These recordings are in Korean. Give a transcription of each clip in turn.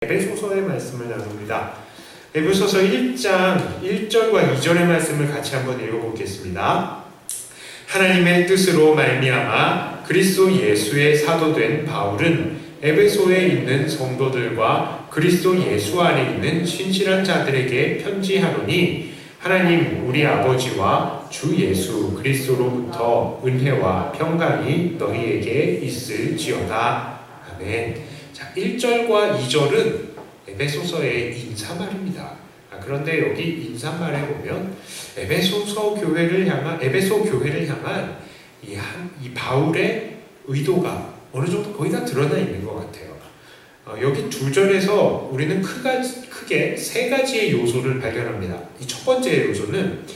에베소서의 말씀을 나눕니다. 에베소서 1장 1절과 2절의 말씀을 같이 한번 읽어보겠습니다. 하나님의 뜻으로 말미암아 그리스도 예수의 사도된 바울은 에베소에 있는 성도들과 그리스도 예수 안에 있는 신실한 자들에게 편지하노니 하나님 우리 아버지와 주 예수 그리스도로부터 은혜와 평강이 너희에게 있을지어다. 아멘. 자, 1절과 2절은 에베소서의 인사말입니다. 그런데 여기 인사말에 보면 에베소 교회를 향한 이 바울의 의도가 어느 정도 거의 다 드러나 있는 것 같아요. 여기 2절에서 우리는 크게 세 가지의 요소를 발견합니다. 이 첫 번째 요소는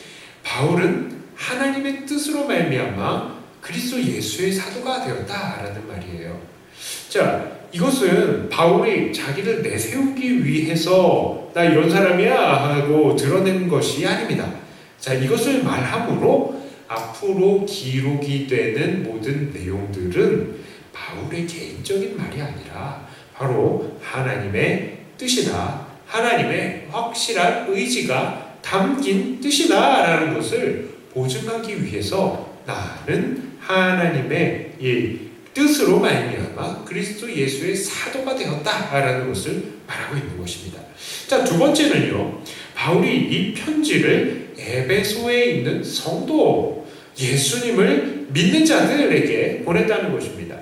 바울은 하나님의 뜻으로 말미암아 그리스도 예수의 사도가 되었다라는 말이에요. 자, 이것은 바울이 자기를 내세우기 위해서 나 이런 사람이야 하고 드러낸 것이 아닙니다. 자, 이것을 말함으로 앞으로 기록이 되는 모든 내용들은 바울의 개인적인 말이 아니라 바로 하나님의 뜻이다, 하나님의 확실한 의지가 담긴 뜻이다라는 것을 보증하기 위해서 나는 하나님의 이 뜻으로 말미암아 그리스도 예수의 사도가 되었다라는 것을 말하고 있는 것입니다. 자, 두 번째는요, 바울이 이 편지를 에베소에 있는 성도, 예수님을 믿는 자들에게 보냈다는 것입니다.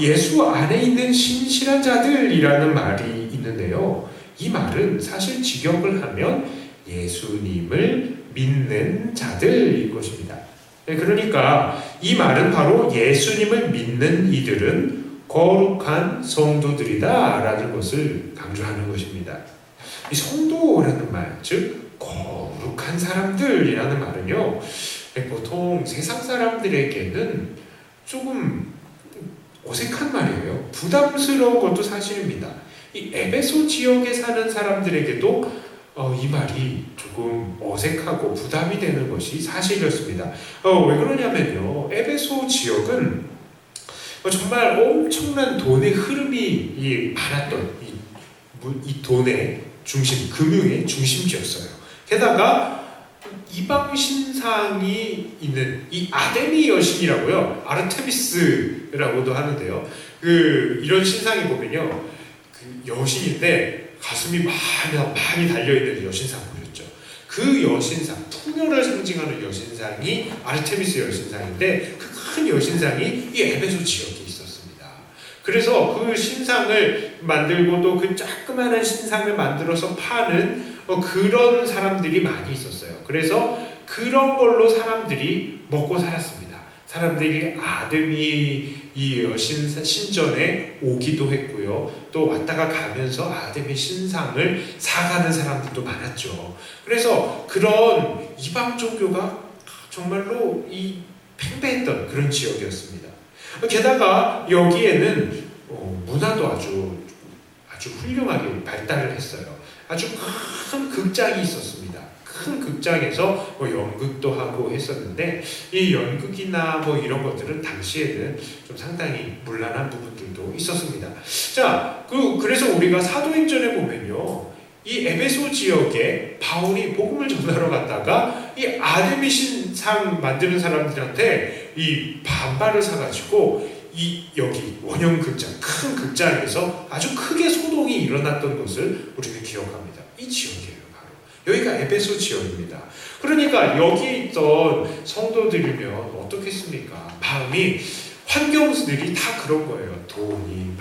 예수 안에 있는 신실한 자들이라는 말이 있는데요, 이 말은 사실 직역을 하면 예수님을 믿는 자들일 것입니다. 그러니까 이 말은 바로 예수님을 믿는 이들은 거룩한 성도들이다 라는 것을 강조하는 것입니다. 이 성도라는 말, 즉 거룩한 사람들이라는 말은요, 보통 세상 사람들에게는 조금 어색한 말이에요. 부담스러운 것도 사실입니다. 이 에베소 지역에 사는 사람들에게도 이 말이 조금 어색하고 부담이 되는 것이 사실이었습니다. 왜 그러냐면요, 에베소 지역은 정말 엄청난 돈의 흐름이 많았던 이 돈의 중심, 금융의 중심지였어요. 게다가 이방 신상이 있는 이 아데미 여신이라고요, 아르테미스라고도 하는데요, 이런 신상이 보면요, 여신인데 가슴이 많이 달려있는 여신상 보였죠. 그 여신상, 풍요를 상징하는 여신상이 아르테미스 여신상인데 그 큰 여신상이 이 에베소 지역에 있었습니다. 그래서 그 신상을 만들고도 그 조그마한 신상을 만들어서 파는 그런 사람들이 많이 있었어요. 그래서 그런 걸로 사람들이 먹고 살았습니다. 사람들이 아데미 이 여신 신전에 오기도 했고요. 또 왔다가 가면서 아데미 신상을 사가는 사람들도 많았죠. 그래서 그런 이방 종교가 정말로 팽배했던 그런 지역이었습니다. 게다가 여기에는 문화도 아주 훌륭하게 발달을 했어요. 아주 큰 극장이 있었습니다. 큰 극장에서 연극도 하고 했었는데 이 연극이나 이런 것들은 당시에는 좀 상당히 문란한 부분들도 있었습니다. 자, 그래서 우리가 사도행전에 보면요, 이 에베소 지역에 바울이 복음을 전하러 갔다가 이 아데미 신상 만드는 사람들한테 이 반발을 사가지고 여기 원형 극장, 큰 극장에서 아주 크게 소동이 일어났던 것을 우리는 기억합니다. 이 지역이에요. 여기가 에베소 지역입니다. 그러니까 여기 있던 성도들이면 어떻겠습니까? 마음이, 환경들이 다 그런 거예요. 돈이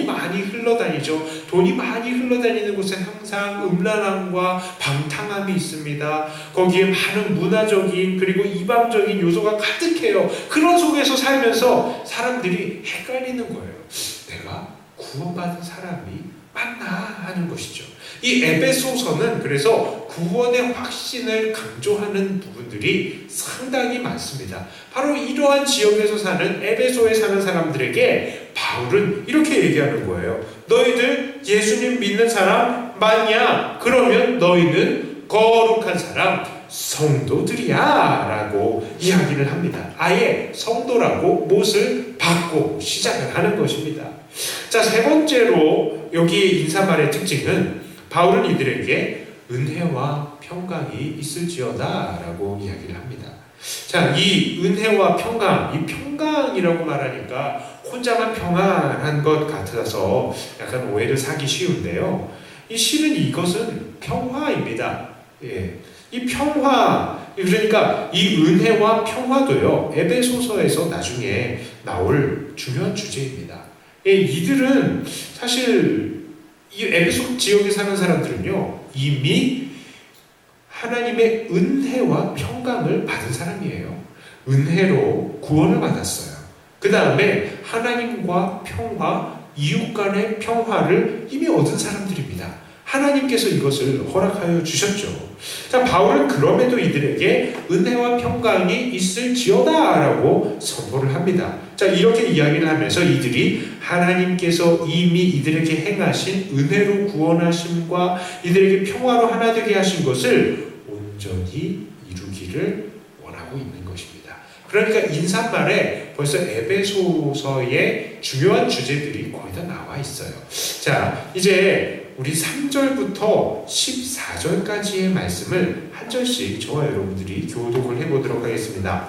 많이 흘러다니죠. 돈이 많이 흘러다니는 곳에 항상 음란함과 방탕함이 있습니다. 거기에 많은 문화적인 그리고 이방적인 요소가 가득해요. 그런 속에서 살면서 사람들이 헷갈리는 거예요. 내가 구원받은 사람이 맞나 하는 것이죠. 이 에베소서는 그래서 구원의 확신을 강조하는 부분들이 상당히 많습니다. 바로 이러한 지역에서 사는, 에베소에 사는 사람들에게 바울은 이렇게 얘기하는 거예요. 너희들 예수님 믿는 사람 맞냐? 그러면 너희는 거룩한 사람, 성도들이야 라고 이야기를 합니다. 아예 성도라고 못을 받고 시작을 하는 것입니다. 자, 세 번째로 여기 인사말의 특징은 바울은 이들에게 은혜와 평강이 있을지어다 라고 이야기를 합니다. 자, 이 은혜와 평강, 이 평강이라고 말하니까 혼자만 평안한 것 같아서 약간 오해를 사기 쉬운데요. 이 실은 이것은 평화입니다. 예. 이 평화, 그러니까 이 은혜와 평화도요, 에베소서에서 나중에 나올 중요한 주제입니다. 예, 이들은 사실 이 에베소 지역에 사는 사람들은요, 이미 하나님의 은혜와 평강을 받은 사람이에요. 은혜로 구원을 받았어요. 그 다음에 하나님과 평화, 이웃 간의 평화를 이미 얻은 사람들입니다. 하나님께서 이것을 허락하여 주셨죠. 자, 바울은 그럼에도 이들에게 은혜와 평강이 있을지어다 라고 선포를 합니다. 자, 이렇게 이야기를 하면서 이들이 하나님께서 이미 이들에게 행하신 은혜로 구원하심과 이들에게 평화로 하나 되게 하신 것을 온전히 이루기를 원하고 있는 것입니다. 그러니까 인사말에 벌써 에베소서의 중요한 주제들이 거의 다 나와 있어요. 자, 이제 우리 3절부터 14절까지의 말씀을 한 절씩 저와 여러분들이 교독을 해보도록 하겠습니다.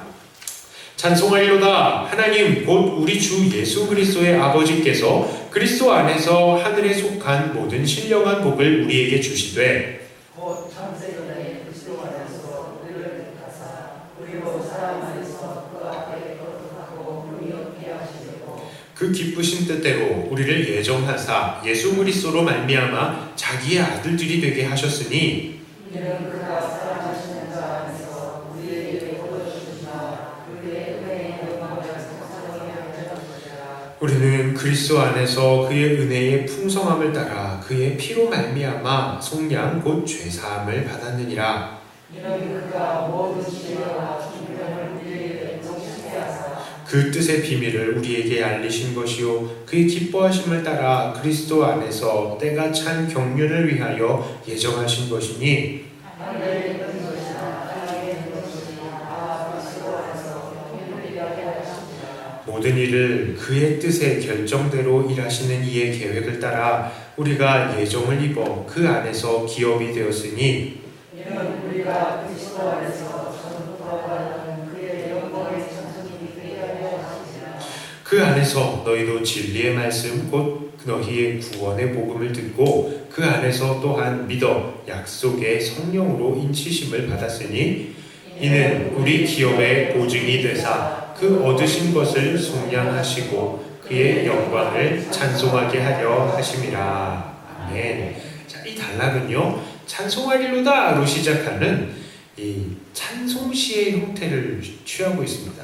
찬송하리로다. 하나님 곧 우리 주 예수 그리스도의 아버지께서 그리스도 안에서 하늘에 속한 모든 신령한 복을 우리에게 주시되 곧 창세전에 그리스도 안에서 우리를 택하사 우리로 사람 안에서 그 앞에 거듭하고 우리였게 하시고 그 기쁘신 뜻대로 우리를 예정하사 예수 그리스도로 말미암아 자기의 아들들이 되게 하셨으니 이는 그가 사랑하시는 자 안에서 우리에게 거두시나 그의 은혜의 영광을 상상하게 하려 하시라. 우리는 그리스도 안에서 그의 은혜의 풍성함을 따라 그의 피로 말미암아 속량 곧 죄사함을 받았느니라. 이는 그가 모든 지혜와 존경을 우리에게 정식케 하사 그 뜻의 비밀을 우리에게 알리신 것이요 그의 기뻐하심을 따라 그리스도 안에서 때가 찬 경륜을 위하여 예정하신 것이니 하늘에 있는 것이나 땅에 있는 것이나 다 그리스도 안에서 경륜을 위하여 하십니다. 모든 일을 그의 뜻의 결정대로 일하시는 이의 계획을 따라 우리가 예정을 입어 그 안에서 기업이 되었으니 이는 우리가 그리스도 안에서 전부터 받은 그의 영광의 찬송이 되게 하려 하시니라. 그 안에서 너희도 진리의 말씀 곧 너희의 구원의 복음을 듣고 그 안에서 또한 믿어 약속의 성령으로 인치심을 받았으니 이는 우리 기업의 보증이 되사 그 얻으신 것을 속량하시고 그의 영광을 찬송하게 하려 하심이라. 아멘. 자, 이 단락은요, 찬송하리로다로 시작하는 이 찬송시의 형태를 취하고 있습니다.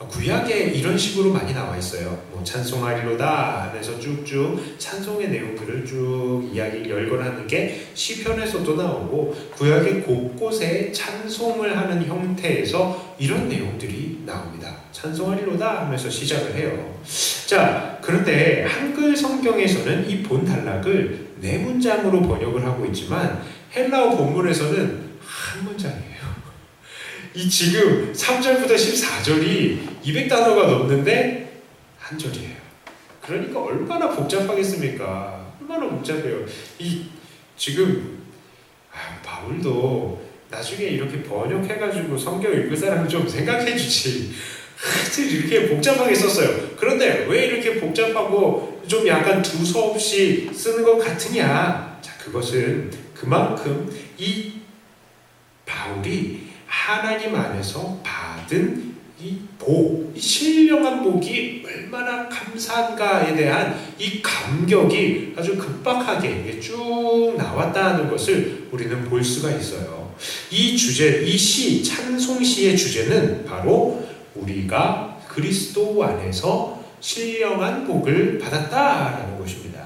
구약에 이런 식으로 많이 나와 있어요. 뭐 찬송하리로다 하면서 쭉쭉 찬송의 내용들을 쭉 이야기를 열거하는 게 시편에서도 나오고 구약의 곳곳에 찬송을 하는 형태에서 이런 내용들이 나옵니다. 찬송하리로다 하면서 시작을 해요. 자, 그런데 한글 성경에서는 이 본 단락을 네 문장으로 번역을 하고 있지만 헬라어 본문에서는 한 문장이에요. 이 지금 3절부터 14절이 200단어가 넘는데 한 절이에요. 그러니까 얼마나 복잡하겠습니까? 얼마나 복잡해요. 이 지금 바울도 나중에 이렇게 번역해가지고 성경 읽을 사람 좀 생각해주지. 이렇게 복잡하게 썼어요. 그런데 왜 이렇게 복잡하고 좀 약간 두서없이 쓰는 것 같으냐? 자, 그것은 그만큼 이 바울이 하나님 안에서 받은 이 복, 이 신령한 복이 얼마나 감사한가에 대한 이 감격이 아주 급박하게 쭉 나왔다는 것을 우리는 볼 수가 있어요. 이 주제, 이 시, 찬송시의 주제는 바로 우리가 그리스도 안에서 신령한 복을 받았다라는 것입니다.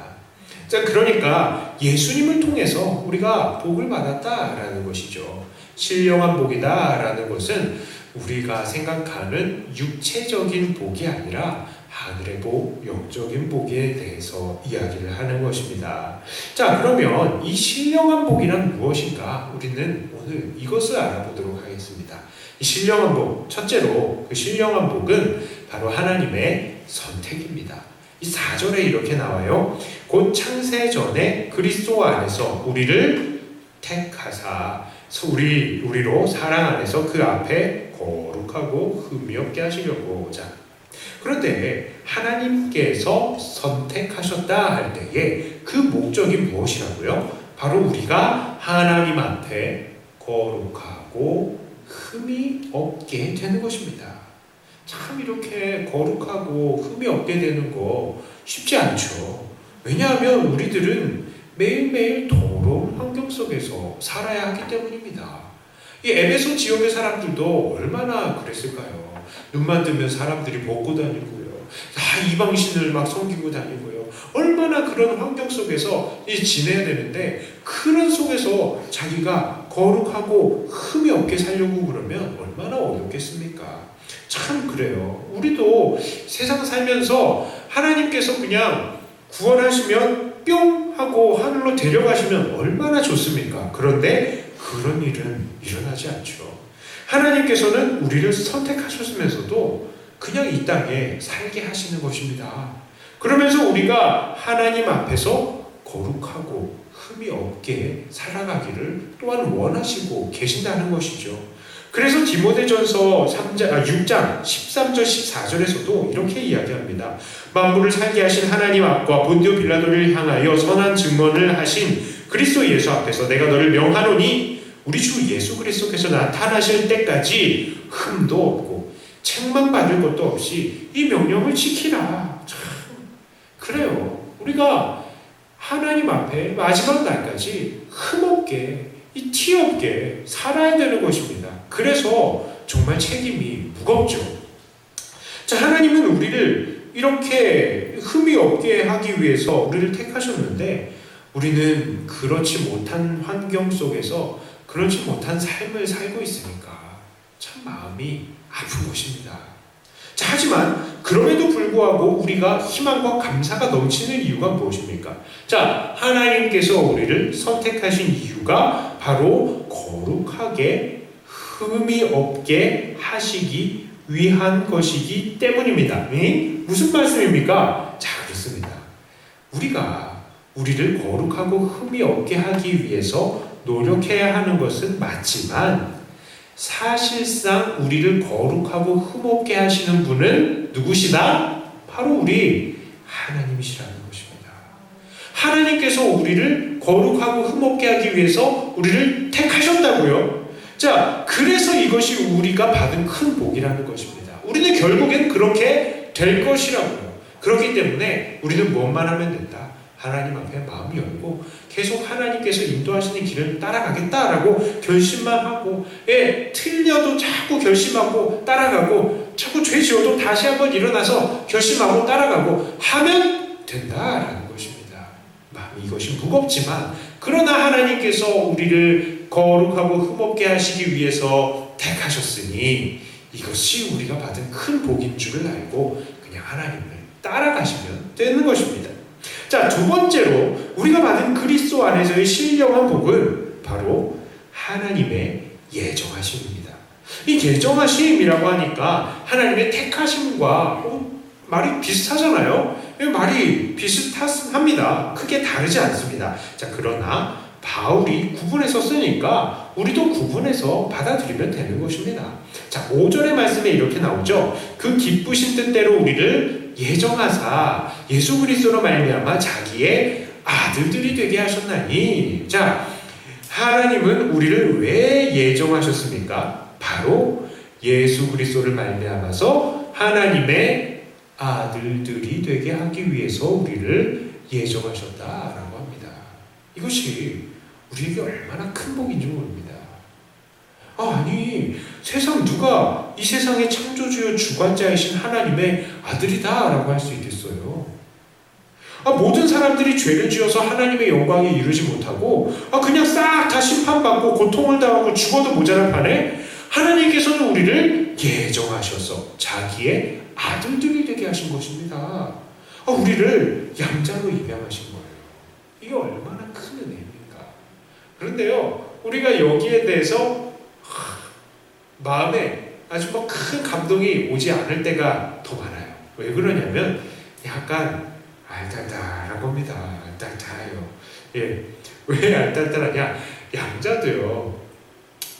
자, 그러니까 예수님을 통해서 우리가 복을 받았다라는 것이죠. 신령한 복이다라는 것은 우리가 생각하는 육체적인 복이 아니라 하늘의 복, 영적인 복에 대해서 이야기를 하는 것입니다. 자, 그러면 이 신령한 복이란 무엇인가? 우리는 오늘 이것을 알아보도록 하겠습니다. 이 신령한 복, 첫째로 그 신령한 복은 바로 하나님의 선택입니다. 이 4절에 이렇게 나와요. 곧 창세 전에 그리스도 안에서 우리를 택하사 우리로 사랑 안에서 그 앞에 거룩하고 흠이 없게 하시려고. 자, 그런데 하나님께서 선택하셨다 할 때에 그 목적이 무엇이라고요? 바로 우리가 하나님 앞에 거룩하고 흠이 없게 되는 것입니다. 참 이렇게 거룩하고 흠이 없게 되는 거 쉽지 않죠. 왜냐하면 우리들은 매일매일 더러운 환경 속에서 살아야 하기 때문입니다. 이 에베소 지역의 사람들도 얼마나 그랬을까요? 눈만 뜨면 사람들이 벗고 다니고요. 다 이방신을 막 섬기고 다니고요. 얼마나 그런 환경 속에서 지내야 되는데 그런 속에서 자기가 거룩하고 흠이 없게 살려고 그러면 얼마나 어렵겠습니까? 참 그래요. 우리도 세상 살면서 하나님께서 그냥 구원하시면 뿅 하고 하늘로 데려가시면 얼마나 좋습니까? 그런데 그런 일은 일어나지 않죠. 하나님께서는 우리를 선택하셨으면서도 그냥 이 땅에 살게 하시는 것입니다. 그러면서 우리가 하나님 앞에서 거룩하고 흠이 없게 살아가기를 또한 원하시고 계신다는 것이죠. 그래서 디모데전서 6장 13절 14절에서도 이렇게 이야기합니다. 만물을 살게 하신 하나님 앞과 본디오 빌라도를 향하여 선한 증언을 하신 그리스도 예수 앞에서 내가 너를 명하노니 우리 주 예수 그리스도께서 나타나실 때까지 흠도 없고 책망받을 것도 없이 이 명령을 지키라. 참 그래요. 우리가 하나님 앞에 마지막 날까지 흠없게 이 티 없게 살아야 되는 것입니다. 그래서 정말 책임이 무겁죠. 자, 하나님은 우리를 이렇게 흠이 없게 하기 위해서 우리를 택하셨는데 우리는 그렇지 못한 환경 속에서 그렇지 못한 삶을 살고 있으니까 참 마음이 아픈 것입니다. 자, 하지만 그럼에도 불구하고 우리가 희망과 감사가 넘치는 이유가 무엇입니까? 자, 하나님께서 우리를 선택하신 이유가 바로 거룩하게 흠이 없게 하시기 위한 것이기 때문입니다. 무슨 말씀입니까? 자, 그렇습니다. 우리가 우리를 거룩하고 흠이 없게 하기 위해서 노력해야 하는 것은 맞지만 사실상 우리를 거룩하고 흠없게 하시는 분은 누구시다? 바로 우리 하나님이시라는 것입니다. 하나님께서 우리를 거룩하고 흠없게 하기 위해서 우리를 택하셨다고요. 자, 그래서 이것이 우리가 받은 큰 복이라는 것입니다. 우리는 결국엔 그렇게 될 것이라고요. 그렇기 때문에 우리는 무엇만 하면 된다? 하나님 앞에 마음 열고 계속 하나님께서 인도하시는 길을 따라가겠다라고 결심만 하고, 틀려도 자꾸 결심하고 따라가고, 자꾸 죄 지어도 다시 한번 일어나서 결심하고 따라가고 하면 된다라는 것입니다. 이것이 무겁지만 그러나 하나님께서 우리를 거룩하고 흠없게 하시기 위해서 택하셨으니 이것이 우리가 받은 큰 복인 줄을 알고 그냥 하나님을 따라가시면 되는 것입니다. 자, 두 번째로 우리가 받은 그리스도 안에서의 신령한 복은 바로 하나님의 예정하심입니다. 이 예정하심이라고 하니까 하나님의 택하심과 말이 비슷하잖아요. 말이 비슷합니다. 크게 다르지 않습니다. 자, 그러나 바울이 구분해서 쓰니까 우리도 구분해서 받아들이면 되는 것입니다. 자, 5절의 말씀에 이렇게 나오죠. 그 기쁘신 뜻대로 우리를 예정하사 예수 그리스도로 말미암아 자기의 아들들이 되게 하셨나니. 자, 하나님은 우리를 왜 예정하셨습니까? 바로 예수 그리스도를 말미암아서 하나님의 아들들이 되게 하기 위해서 우리를 예정하셨다라고 합니다. 이것이 우리에게 얼마나 큰 복인지 모릅니다. 아니, 세상 누가 이 세상의 창조주요 주관자이신 하나님의 아들이다 라고 할 수 있겠어요? 모든 사람들이 죄를 지어서 하나님의 영광에 이르지 못하고 그냥 싹 다 심판받고 고통을 당하고 죽어도 모자랄 판에 하나님께서는 우리를 예정하셔서 자기의 아들들이 되게 하신 것입니다. 우리를 양자로 입양하신 거예요. 이게 얼마나 큰 은혜입니까? 그런데요, 우리가 여기에 대해서 마음에 아주 큰 감동이 오지 않을 때가 더 많아요. 왜 그러냐면 약간 알딸딸한 겁니다. 알딸딸해요. 예, 왜 알딸딸하냐? 양자도요,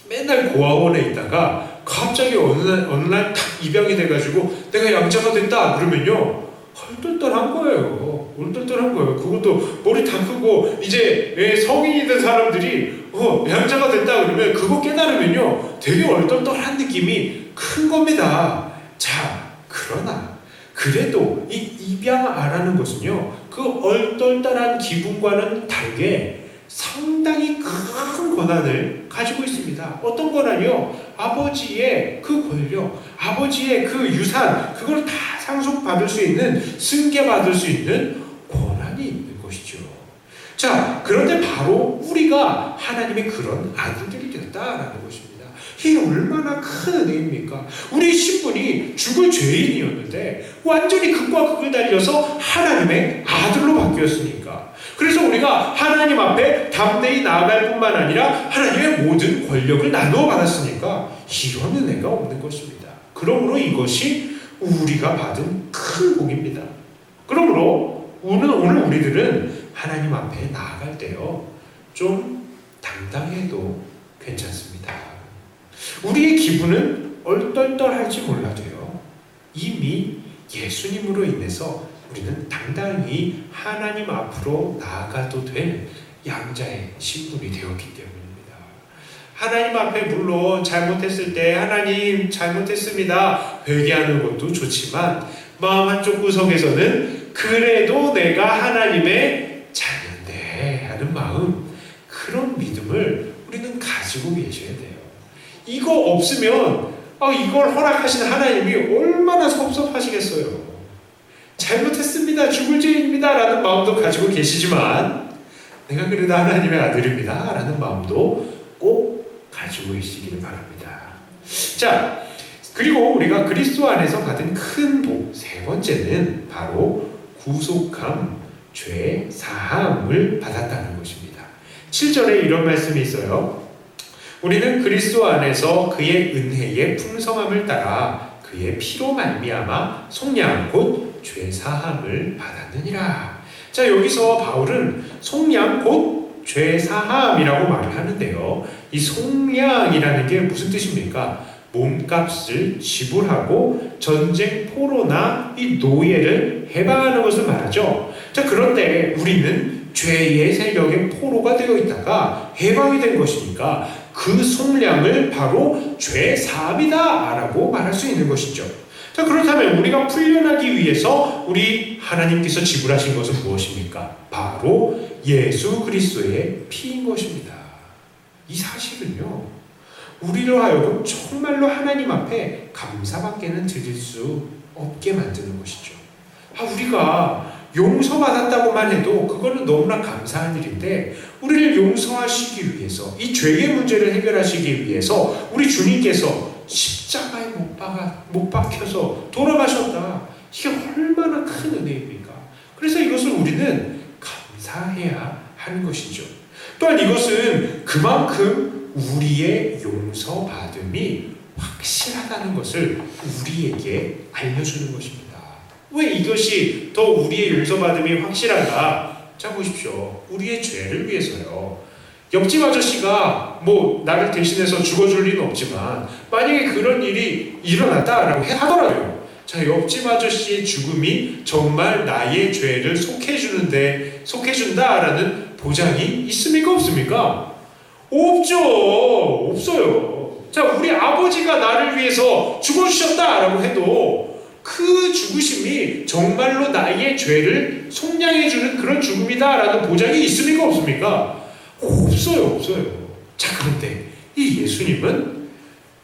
맨날 고아원에 있다가 갑자기 어느 날 딱 입양이 돼가지고 내가 양자가 됐다 그러면요, 헐떨떨한 거예요. 얼떨떨한 거예요. 그것도 머리 다 크고 이제 성인이 된 사람들이 양자가 됐다 그러면 그거 깨달으면요, 되게 얼떨떨한 느낌이 큰 겁니다. 자, 그러나 그래도 이 입양아라는 것은요, 그 얼떨떨한 기분과는 다르게 상당히 큰 권한을 가지고 있습니다. 어떤 권한이요? 아버지의 그 권력, 아버지의 그 유산, 그걸 다 상속받을 수 있는, 승계받을 수 있는 권한이 있는 것이죠. 자, 그런데 바로 우리가 하나님의 그런 아들들이 되었다라는 것입니다. 이게 얼마나 큰 은혜입니까? 우리 신분이 죽을 죄인이었는데 완전히 극과 극을 달려서 하나님의 아들로 바뀌었으니까. 그래서 우리가 하나님 앞에 담대히 나아갈 뿐만 아니라 하나님의 모든 권력을 나누어 받았으니까 이런 은혜가 없는 것입니다. 그러므로 이것이 우리가 받은 큰 복입니다. 그러므로 오늘 우리들은 하나님 앞에 나아갈 때요, 좀 당당해도 괜찮습니다. 우리의 기분은 얼떨떨할지 몰라도요, 이미 예수님으로 인해서 우리는 당당히 하나님 앞으로 나아가도 될 양자의 신분이 되었기 때문입니다. 하나님 앞에 물론 잘못했을 때 하나님 잘못했습니다, 회개하는 것도 좋지만 마음 한쪽 구석에서는 그래도 내가 하나님의 자녀인데 하는 마음, 그런 믿음을 우리는 가지고 계셔야 돼요. 이거 없으면 이걸 허락하신 하나님이 얼마나 섭섭하시겠어요. 잘못했습니다, 죽을 죄인입니다 라는 마음도 가지고 계시지만 내가 그래도 하나님의 아들입니다 라는 마음도 꼭 가지고 계시기를 바랍니다. 자, 그리고 우리가 그리스도 안에서 받은 큰 복, 세 번째는 바로 구속함, 죄 사함을 받았다는 것입니다. 7절에 이런 말씀이 있어요. 우리는 그리스도 안에서 그의 은혜의 풍성함을 따라 그의 피로 말미암아 속량 곧 죄사함을 받았느니라. 자, 여기서 바울은 속량 곧 죄사함이라고 말을 하는데요, 이 속량이라는 게 무슨 뜻입니까? 몸값을 지불하고 전쟁 포로나 이 노예를 해방하는 것을 말하죠. 자, 그런데 우리는 죄의 세력의 포로가 되어 있다가 해방이 된 것이니까 그 속량을 바로 죄사함이다 라고 말할 수 있는 것이죠. 자, 그렇다면 우리가 풀려나기 위해서 우리 하나님께서 지불하신 것은 무엇입니까? 바로 예수 그리스도의 피인 것입니다. 이 사실은요, 우리로 하여금 정말로 하나님 앞에 감사밖에는 드릴 수 없게 만드는 것이죠. 우리가 용서받았다고만 해도 그거는 너무나 감사한 일인데, 우리를 용서하시기 위해서, 이 죄의 문제를 해결하시기 위해서 우리 주님께서 십자가에 못 박혀서 돌아가셨다. 이게 얼마나 큰 은혜입니까? 그래서 이것을 우리는 감사해야 하는 것이죠. 또한 이것은 그만큼 우리의 용서받음이 확실하다는 것을 우리에게 알려주는 것입니다. 왜 이것이 더 우리의 용서받음이 확실한가? 자, 보십시오. 우리의 죄를 위해서요. 옆집 아저씨가 나를 대신해서 죽어줄 리는 없지만 만약에 그런 일이 일어났다라고 하더라도요, 자, 옆집 아저씨의 죽음이 정말 나의 죄를 속해준다라는 보장이 있습니까? 없습니까? 없죠. 없어요. 자, 우리 아버지가 나를 위해서 죽어주셨다라고 해도 그 죽으심이 정말로 나의 죄를 속량해주는 그런 죽음이다라는 보장이 있습니까? 없습니까? 없어요. 자, 그런데 이 예수님은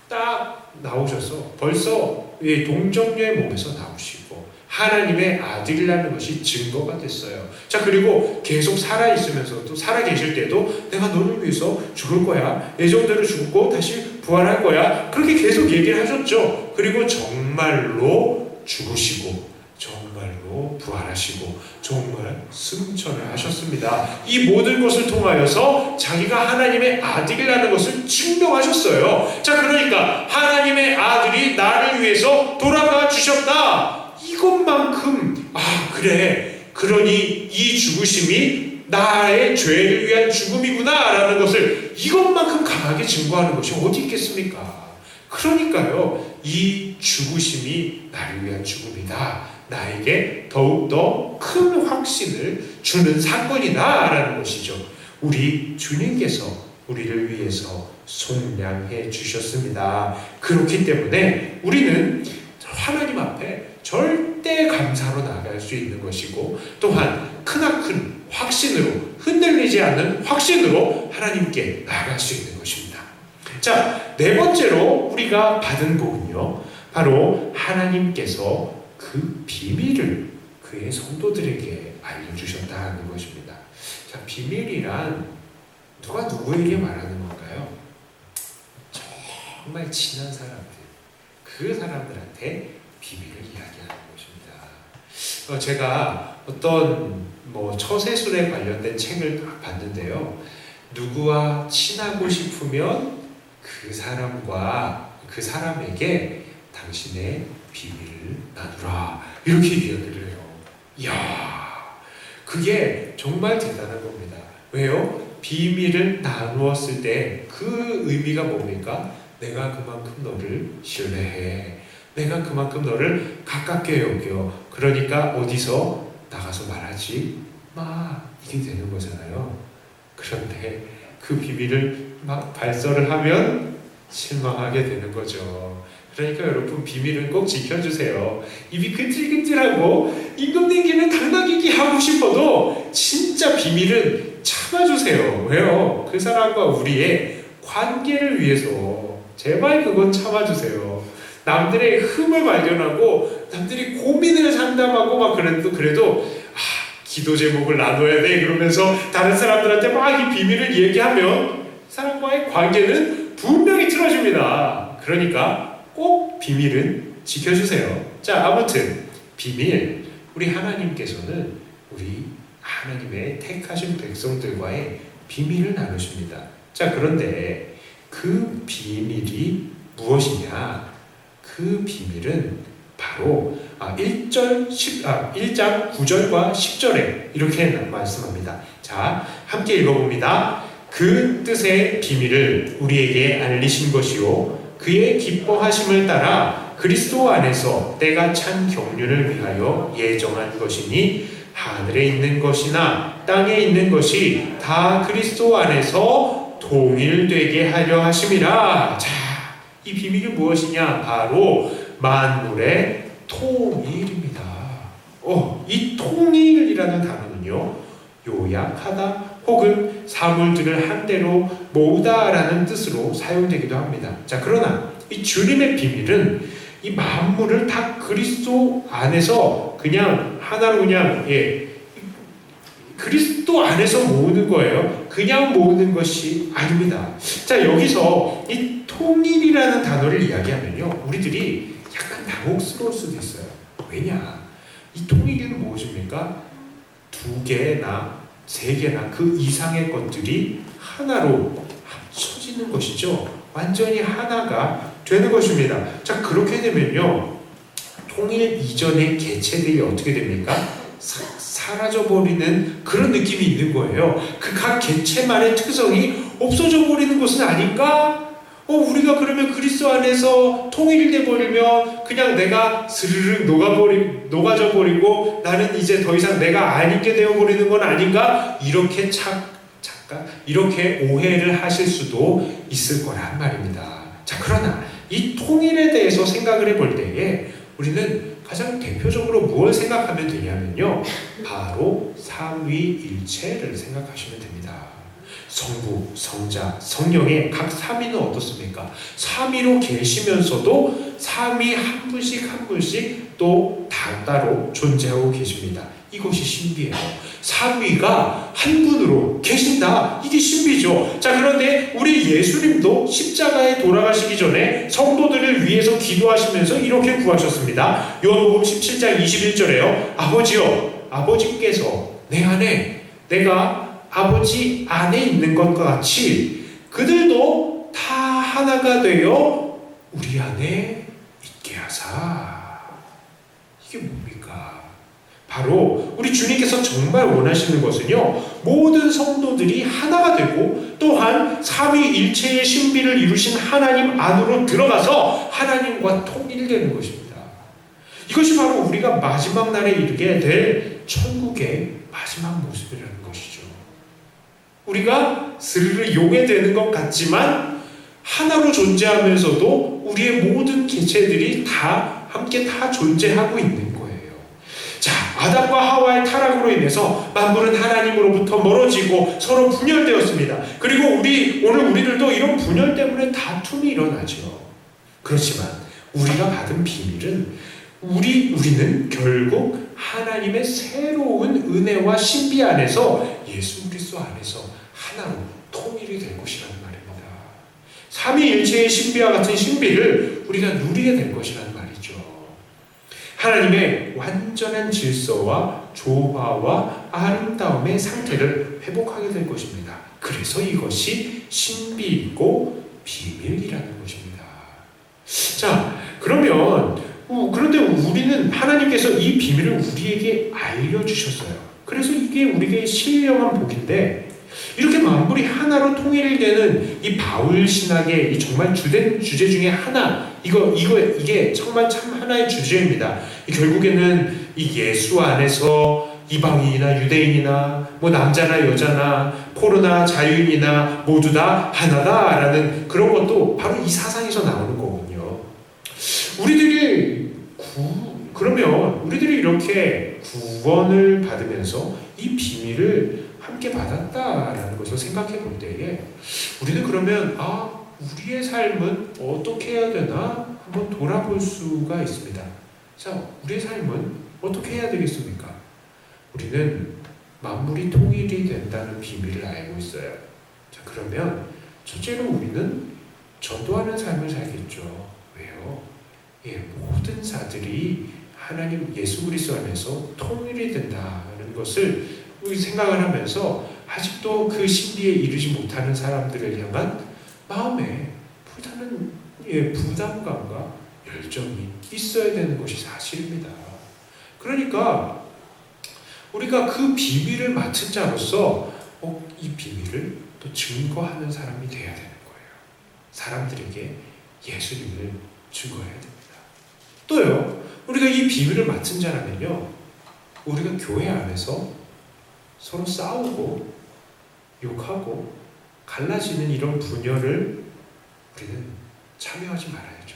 딱 나오셔서 벌써 동정녀의 몸에서 나오시고 하나님의 아들이라는 것이 증거가 됐어요. 자, 그리고 계속 살아있으면서도, 살아계실 때도 내가 너를 위해서 죽을 거야, 예정대로 죽고 다시 부활할 거야, 그렇게 계속 얘기를 하셨죠. 그리고 정말로 죽으시고 정말로 부활하시고 정말 승천을 하셨습니다. 이 모든 것을 통하여서 자기가 하나님의 아들이라는 것을 증명하셨어요. 자, 그러니까 하나님의 아들이 나를 위해서 돌아가 주셨다. 이것만큼 그래, 그러니 이 죽으심이 나의 죄를 위한 죽음이구나 라는 것을 이것만큼 강하게 증거하는 것이 어디 있겠습니까? 그러니까요, 이 죽으심이 나를 위한 죽음이다, 나에게 더욱더 큰 확신을 주는 사건이다 라는 것이죠. 우리 주님께서 우리를 위해서 속량해 주셨습니다. 그렇기 때문에 우리는 하나님 앞에 절대 감사로 나아갈 수 있는 것이고, 또한 크나큰 확신으로, 흔들리지 않는 확신으로 하나님께 나아갈 수 있는 것입니다. 자, 네 번째로 우리가 받은 복은요, 바로 하나님께서 그 비밀을 그의 성도들에게 알려주셨다는 것입니다. 자, 비밀이란 누가 누구에게 말하는 건가요? 정말 친한 사람들, 그 사람들한테 비밀을 이야기하는 것입니다. 제가 어떤 처세술에 관련된 책을 봤는데요, 누구와 친하고 싶으면 그 사람에게 당신의 비밀을 나누라, 이렇게 이야기를 해요. 이야, 그게 정말 대단한 겁니다. 왜요? 비밀을 나누었을 때 그 의미가 뭡니까? 내가 그만큼 너를 신뢰해, 내가 그만큼 너를 가깝게 여겨, 그러니까 어디서 나가서 말하지 마, 이게 되는 거잖아요. 그런데 그 비밀을 막 발설을 하면 실망하게 되는 거죠. 그러니까 여러분, 비밀은 꼭 지켜주세요. 입이 근질근질하고 임금님께는 당나귀기 하고 싶어도 진짜 비밀은 참아주세요. 왜요? 그 사람과 우리의 관계를 위해서 제발 그건 참아주세요. 남들의 흠을 발견하고 남들이 고민을 상담하고 막 그래도 기도 제목을 나눠야 돼 그러면서 다른 사람들한테 막 이 비밀을 얘기하면 사람과의 관계는 분명히 틀어집니다. 그러니까 꼭 비밀은 지켜주세요. 자, 아무튼 비밀, 우리 하나님께서는 우리 하나님의 택하신 백성들과의 비밀을 나누십니다. 자, 그런데 그 비밀이 무엇이냐? 그 비밀은 바로 1장 9절과 10절에 이렇게 말씀합니다. 자, 함께 읽어봅니다. 그 뜻의 비밀을 우리에게 알리신 것이요, 그의 기뻐하심을 따라 그리스도 안에서 때가 찬 경륜을 위하여 예정한 것이니, 하늘에 있는 것이나 땅에 있는 것이 다 그리스도 안에서 통일되게 하려 하심이라. 자, 이 비밀이 무엇이냐? 바로 만물의 통일입니다. 이 통일이라는 단어는요, 요약하다 혹은 사물들을 한데로 모으다라는 뜻으로 사용되기도 합니다. 자, 그러나 이 주님의 비밀은 이 만물을 다 그리스도 안에서 그냥 하나로 그리스도 안에서 모으는 거예요. 그냥 모으는 것이 아닙니다. 자, 여기서 이 통일이라는 단어를 이야기하면요, 우리들이 약간 당혹스러울 수도 있어요. 왜냐? 이 통일은 무엇입니까? 2개나 3개나 그 이상의 것들이 하나로 합쳐지는 것이죠. 완전히 하나가 되는 것입니다. 자, 그렇게 되면요, 통일 이전의 개체들이 어떻게 됩니까? 사라져버리는 그런 느낌이 있는 거예요. 그 각 개체만의 특성이 없어져 버리는 것은 아닐까? 우리가 그러면 그리스도 안에서 통일돼 버리면 그냥 내가 스르륵 녹아져 버리고 나는 이제 더 이상 내가 아니게 되어 버리는 건 아닌가? 이렇게 잠깐 이렇게 오해를 하실 수도 있을 거란 말입니다. 자, 그러나 이 통일에 대해서 생각을 해볼 때에 우리는 가장 대표적으로 무엇을 생각하면 되냐면요, 바로 삼위일체를 생각하시면 됩니다. 성부, 성자, 성령의 각 삼위는 어떻습니까? 삼위로 계시면서도 삼위 한 분씩 한 분씩 또 따로 존재하고 계십니다. 이것이 신비예요. 삼위가 한 분으로 계신다. 이게 신비죠. 자, 그런데 우리 예수님도 십자가에 돌아가시기 전에 성도들을 위해서 기도하시면서 이렇게 구하셨습니다. 요한복음 17장 21절에요. 아버지여, 아버지께서 내 안에, 내가 아버지 안에 있는 것과 같이 그들도 다 하나가 되어 우리 안에 있게 하사. 이게 뭡니까? 바로 우리 주님께서 정말 원하시는 것은요, 모든 성도들이 하나가 되고 또한 삼위일체의 신비를 이루신 하나님 안으로 들어가서 하나님과 통일되는 것입니다. 이것이 바로 우리가 마지막 날에 이르게 될 천국의 마지막 모습이라는 것이죠. 우리가 스르르 용해되는 것 같지만 하나로 존재하면서도 우리의 모든 개체들이 다 함께 다 존재하고 있는 거예요. 자, 아담과 하와의 타락으로 인해서 만물은 하나님으로부터 멀어지고 서로 분열되었습니다. 그리고 오늘 우리들도 이런 분열 때문에 다툼이 일어나죠. 그렇지만 우리가 받은 비밀은 우리는 결국 하나님의 새로운 은혜와 신비 안에서 예수 그리스도 안에서 하나로 통일이 될 것이라는 말입니다. 삼위일체의 신비와 같은 신비를 우리가 누리게 될 것이라는 말이죠. 하나님의 완전한 질서와 조화와 아름다움의 상태를 회복하게 될 것입니다. 그래서 이것이 신비이고 비밀이라는 것입니다. 자, 그런데 우리는 하나님께서 이 비밀을 우리에게 알려주셨어요. 그래서 이게 우리에게 신령한 복인데, 이렇게 만물이 하나로 통일되는 이 바울 신학의 정말 주된 주제 중에 하나, 이게 정말 참 하나의 주제입니다. 결국에는 이 예수 안에서 이방인이나 유대인이나 뭐 남자나 여자나 포로나 자유인이나 모두 다 하나다라는 그런 것도 바로 이 사상에서 나오는 거거든요. 그러면 우리들이 이렇게 구원을 받으면서 이 비밀을 함께 받았다라는 것을 생각해 볼 때에 우리는 그러면 우리의 삶은 어떻게 해야 되나 한번 돌아볼 수가 있습니다. 자, 우리의 삶은 어떻게 해야 되겠습니까? 우리는 만물이 통일이 된다는 비밀을 알고 있어요. 자, 그러면 첫째로 우리는 전도하는 삶을 살겠죠. 왜요? 모든 자들이 하나님 예수 그리스도 안에서 통일이 된다는 것을 우리 생각을 하면서 아직도 그 신비에 이르지 못하는 사람들을 향한 마음에 불타는 부담감과 열정이 있어야 되는 것이 사실입니다. 그러니까 우리가 그 비밀을 맡은 자로서 이 비밀을 또 증거하는 사람이 되어야 되는 거예요. 사람들에게 예수님을 증거해야 됩니다. 또요, 우리가 이 비밀을 맡은 자라면요, 우리가 교회 안에서 서로 싸우고 욕하고 갈라지는 이런 분열을 우리는 참여하지 말아야죠.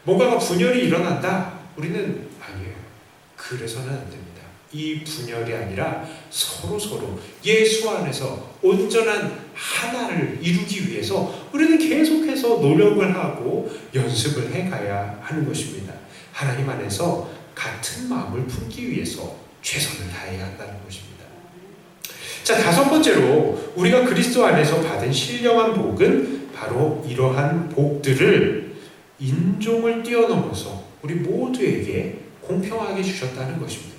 뭔가가 분열이 일어난다? 우리는 아니에요. 그래서는 안 됩니다. 이 분열이 아니라 서로 예수 안에서 온전한 하나를 이루기 위해서 우리는 계속해서 노력을 하고 연습을 해가야 하는 것입니다. 하나님 안에서 같은 마음을 품기 위해서 최선을 다해야 한다는 것입니다. 자, 다섯 번째로 우리가 그리스도 안에서 받은 신령한 복은 바로 이러한 복들을 인종을 뛰어넘어서 우리 모두에게 공평하게 주셨다는 것입니다.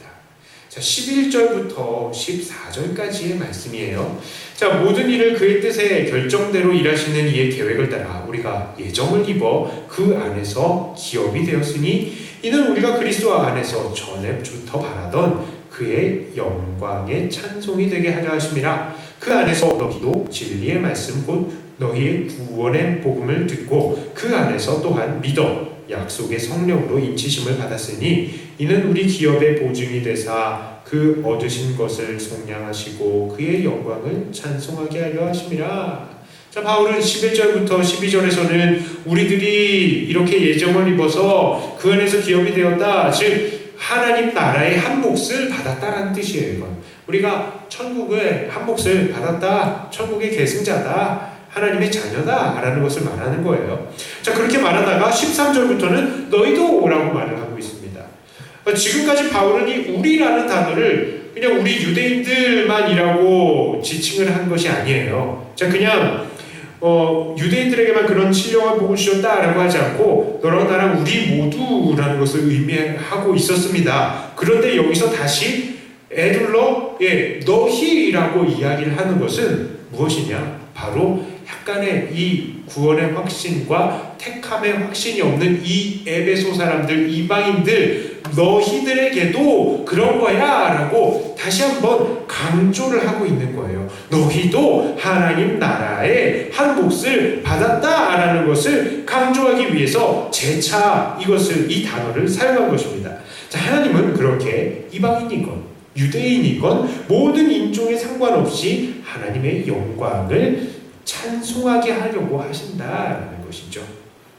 자, 11절부터 14절까지의 말씀이에요. 자, 모든 일을 그의 뜻에 결정대로 일하시는 이의 계획을 따라 우리가 예정을 입어 그 안에서 기업이 되었으니 이는 우리가 그리스도 안에서 전에부터 바라던 그의 영광의 찬송이 되게 하려 하심이라. 그 안에서 너희도 진리의 말씀 곧 너희의 구원의 복음을 듣고 그 안에서 또한 믿어 약속의 성령으로 인치심을 받았으니 이는 우리 기업의 보증이 되사 그 얻으신 것을 속량하시고 그의 영광을 찬송하게 하려 하심이라. 자, 바울은 11절부터 12절에서는 우리들이 이렇게 예정을 입어서 그 안에서 기업이 되었다, 즉 하나님 나라의 한 몫을 받았다라는 뜻이에요. 이건 우리가 천국의 한 몫을 받았다, 천국의 계승자다, 하나님의 자녀다라는 것을 말하는 거예요. 자, 그렇게 말하다가 13절부터는 너희도 오라고 말을 하고 있습니다. 지금까지 바울은 이 우리라는 단어를 그냥 우리 유대인들만이라고 지칭을 한 것이 아니에요. 자, 그냥 유대인들에게만 그런 신령한 복을 주셨다라고 하지 않고 너랑 나랑 우리 모두라는 것을 의미하고 있었습니다. 그런데 여기서 다시 에둘러 너희라고 이야기를 하는 것은 무엇이냐? 바로 약간의 이 구원의 확신과 택함의 확신이 없는 이 에베소 사람들, 이방인들, 너희들에게도 그런 거야 라고 다시 한번 강조를 하고 있는 거예요. 너희도 하나님 나라의 한 몫을 받았다라는 것을 강조하기 위해서 재차 이 단어를 사용한 것입니다. 자, 하나님은 그렇게 이방인이건 유대인이건 모든 인종에 상관없이 하나님의 영광을 찬송하게 하려고 하신다라는 것이죠.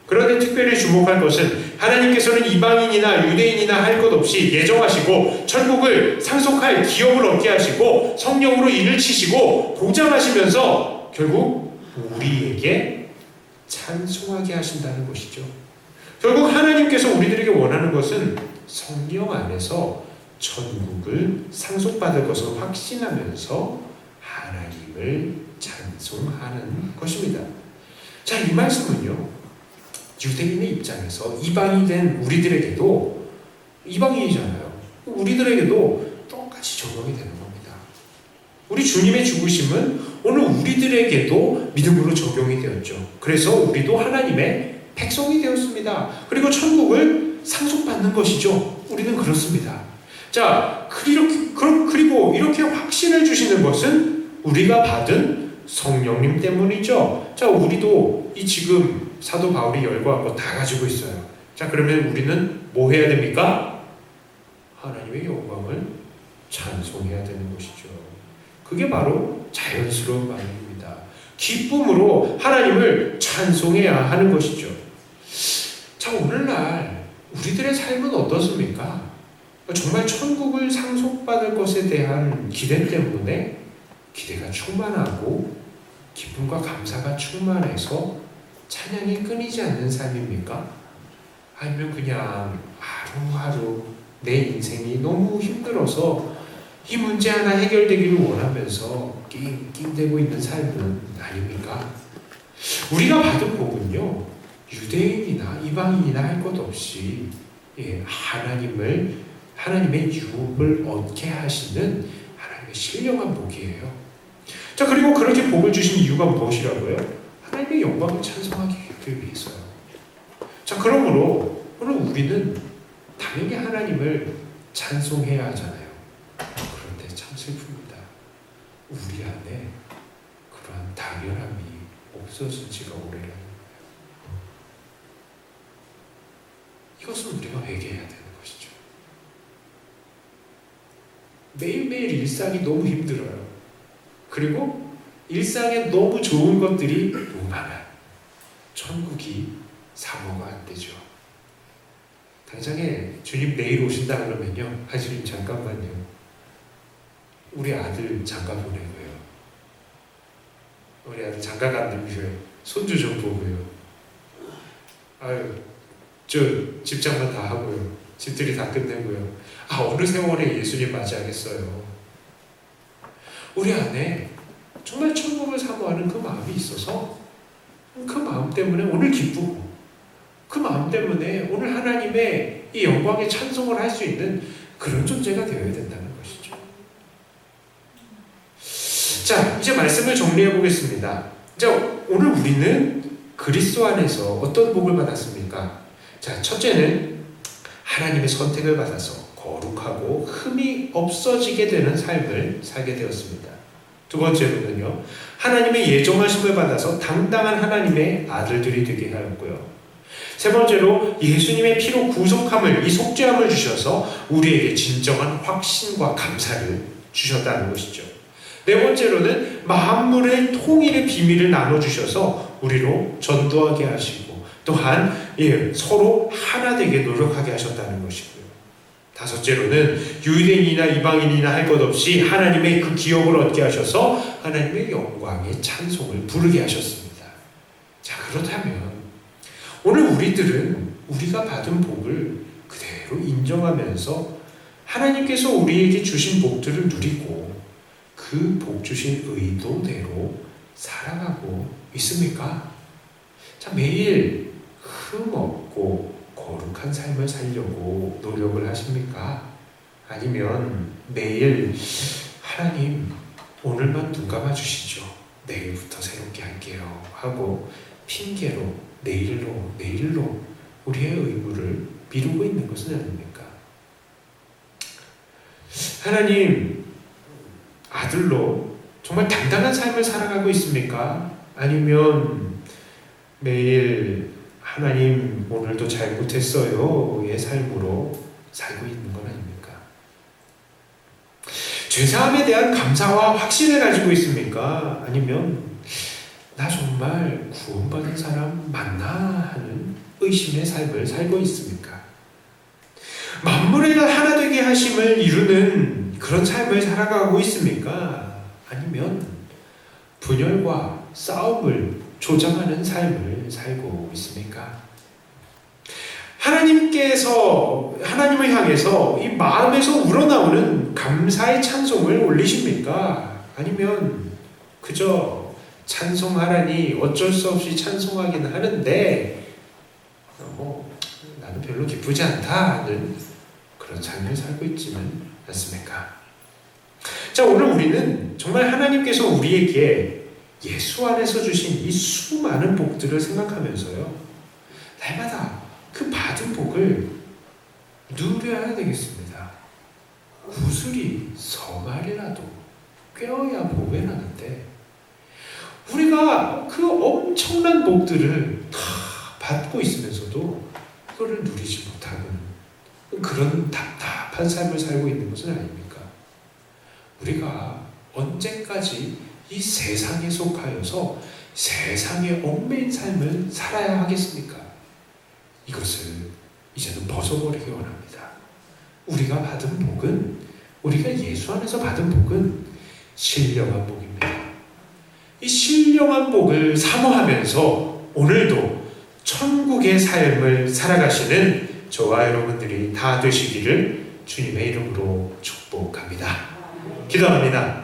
그런데 특별히 주목할 것은 하나님께서는 이방인이나 유대인이나 할 것 없이 예정하시고 천국을 상속할 기업을 얻게 하시고 성령으로 이를 치시고 보장하시면서 결국 우리에게 찬송하게 하신다는 것이죠. 결국 하나님께서 우리들에게 원하는 것은 성령 안에서 천국을 상속받을 것을 확신하면서 하나님을 찬송하는 것입니다. 자, 이 말씀은요, 유대인의 입장에서 이방이 된 우리들에게도, 이방인이잖아요, 우리들에게도 똑같이 적용이 되는 겁니다. 우리 주님의 죽으심은 오늘 우리들에게도 믿음으로 적용이 되었죠. 그래서 우리도 하나님의 백성이 되었습니다. 그리고 천국을 상속받는 것이죠. 우리는 그렇습니다. 자, 그리고 이렇게 확신을 주시는 것은 우리가 받은 성령님 때문이죠. 자, 우리도 이 지금 사도 바울이 열거한 거 다 가지고 있어요. 자, 그러면 우리는 뭐 해야 됩니까? 하나님의 영광을 찬송해야 되는 것이죠. 그게 바로 자연스러운 반응입니다. 기쁨으로 하나님을 찬송해야 하는 것이죠. 자, 오늘날 우리들의 삶은 어떻습니까? 정말 천국을 상속받을 것에 대한 기대 때문에 기대가 충만하고 기쁨과 감사가 충만해서 찬양이 끊이지 않는 삶입니까? 아니면 그냥 하루하루 내 인생이 너무 힘들어서 이 문제 하나 해결되기를 원하면서 낑낑대고 있는 삶은 아닙니까? 우리가 받은 복은요, 유대인이나 이방인이나 할 것 없이 하나님의 유업을 얻게 하시는 하나님의 신령한 복이에요. 자, 그리고 그렇게 복을 주신 이유가 무엇이라고요? 하나님의 영광을 찬송하기 위해서요. 자, 그러므로 오늘 우리는 당연히 하나님을 찬송해야 하잖아요. 그런데 참 슬픕니다. 우리 안에 그러한 당연함이 없어진 지가 오래라는 거예요. 이것은 우리가 회개해야 되는 것이죠. 매일매일 일상이 너무 힘들어요. 그리고 일상에 너무 좋은 것들이 너무 많아요. 천국이 사모가 안 되죠. 당장에 주님 내일 오신다 그러면요, 주님 잠깐만요, 우리 아들 장가 보내고요, 우리 아들 장가 간다고요, 손주 좀 보고요, 저 집장만 다 하고요, 집들이 다 끝내고요, 어느 세월에 예수님 맞이하겠어요. 우리 안에 정말 천국을 사모하는 그 마음이 있어서 그 마음 때문에 오늘 기쁘고, 그 마음 때문에 오늘 하나님의 이 영광의 찬송을 할 수 있는 그런 존재가 되어야 된다는 것이죠. 자, 이제 말씀을 정리해 보겠습니다. 자, 오늘 우리는 그리스도 안에서 어떤 복을 받았습니까? 자, 첫째는 하나님의 선택을 받아서 거룩하고 흠이 없어지게 되는 삶을 살게 되었습니다. 두 번째로는요, 하나님의 예정하심을 받아서 당당한 하나님의 아들들이 되게 하였고요. 세 번째로 예수님의 피로 구속함을, 이 속죄함을 주셔서 우리에게 진정한 확신과 감사를 주셨다는 것이죠. 네 번째로는 만물의 통일의 비밀을 나눠주셔서 우리로 전도하게 하시고 또한 서로 하나 되게 노력하게 하셨다는 것이고요. 다섯째로는 유대인이나 이방인이나 할 것 없이 하나님의 그 기업을 얻게 하셔서 하나님의 영광의 찬송을 부르게 하셨습니다. 자, 그렇다면 오늘 우리들은 우리가 받은 복을 그대로 그대로 인정하면서 하나님께서 우리에게 주신 복들을 누리고 그 복 주신 의도대로 살아가고 있습니까? 자, 매일 흠없고 거룩한 삶을 살려고 노력을 하십니까? 아니면 매일 하나님 오늘만 눈 감아주시죠. 내일부터 새롭게 할게요 하고 핑계로 내일로 우리의 의무를 미루고 있는 것은 아닙니까? 하나님 아들로 정말 당당한 삶을 살아가고 있습니까? 아니면 매일 하나님 오늘도 잘못했어요의 삶으로 살고 있는 건 아닙니까? 죄사함에 대한 감사와 확신을 가지고 있습니까? 아니면 나 정말 구원받은 사람 맞나 하는 의심의 삶을 살고 있습니까? 만물을 하나 되게 하심을 이루는 그런 삶을 살아가고 있습니까? 아니면 분열과 싸움을 조장하는 삶을 살고 있습니까? 하나님을 향해서 이 마음에서 우러나오는 감사의 찬송을 올리십니까? 아니면 그저 찬송하라니 어쩔 수 없이 찬송하긴 하는데 나는 별로 기쁘지 않다 하는 그런 삶을 살고 있지는 않습니까? 자, 오늘 우리는 정말 하나님께서 우리에게 예수 안에서 주신 이 수많은 복들을 생각하면서요, 날마다 그 받은 복을 누려야 되겠습니다. 구슬이 서말이라도 꿰어야 보배라는데 우리가 그 엄청난 복들을 다 받고 있으면서도 그거를 누리지 못하는 그런 답답한 삶을 살고 있는 것은 아닙니까? 우리가 언제까지 이 세상에 속하여서 세상에 얽매인 삶을 살아야 하겠습니까? 이것을 이제는 벗어버리기 원합니다. 우리가 받은 복은, 우리가 예수 안에서 받은 복은 신령한 복입니다. 이 신령한 복을 사모하면서 오늘도 천국의 삶을 살아가시는 저와 여러분들이 다 되시기를 주님의 이름으로 축복합니다. 기도합니다.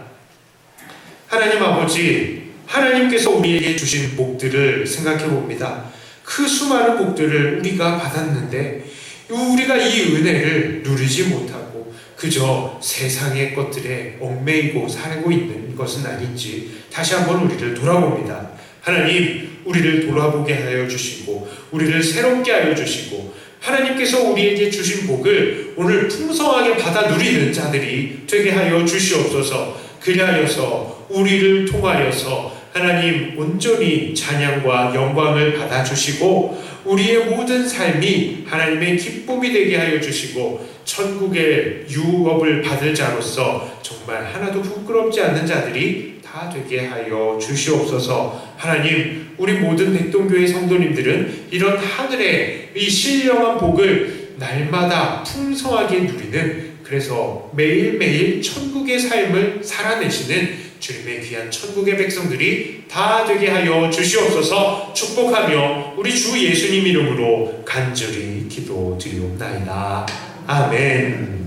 하나님 아버지, 하나님께서 우리에게 주신 복들을 생각해 봅니다. 그 수많은 복들을 우리가 받았는데 우리가 이 은혜를 누리지 못하고 그저 세상의 것들에 얽매이고 살고 있는 것은 아닌지 다시 한번 우리를 돌아봅니다. 하나님, 우리를 돌아보게 하여 주시고 우리를 새롭게 하여 주시고 하나님께서 우리에게 주신 복을 오늘 풍성하게 받아 누리는 자들이 되게 하여 주시옵소서. 그리하여서 우리를 통하여서 하나님 온전히 찬양과 영광을 받아 주시고 우리의 모든 삶이 하나님의 기쁨이 되게 하여 주시고 천국의 유업을 받을 자로서 정말 하나도 부끄럽지 않는 자들이 다 되게 하여 주시옵소서. 하나님, 우리 모든 백동교회 성도님들은 이런 하늘의 이 신령한 복을 날마다 풍성하게 누리는, 그래서 매일매일 천국의 삶을 살아내시는 주님의 귀한 천국의 백성들이 다 되게 하여 주시옵소서. 축복하며 우리 주 예수님 이름으로 간절히 기도드리옵나이다. 아멘.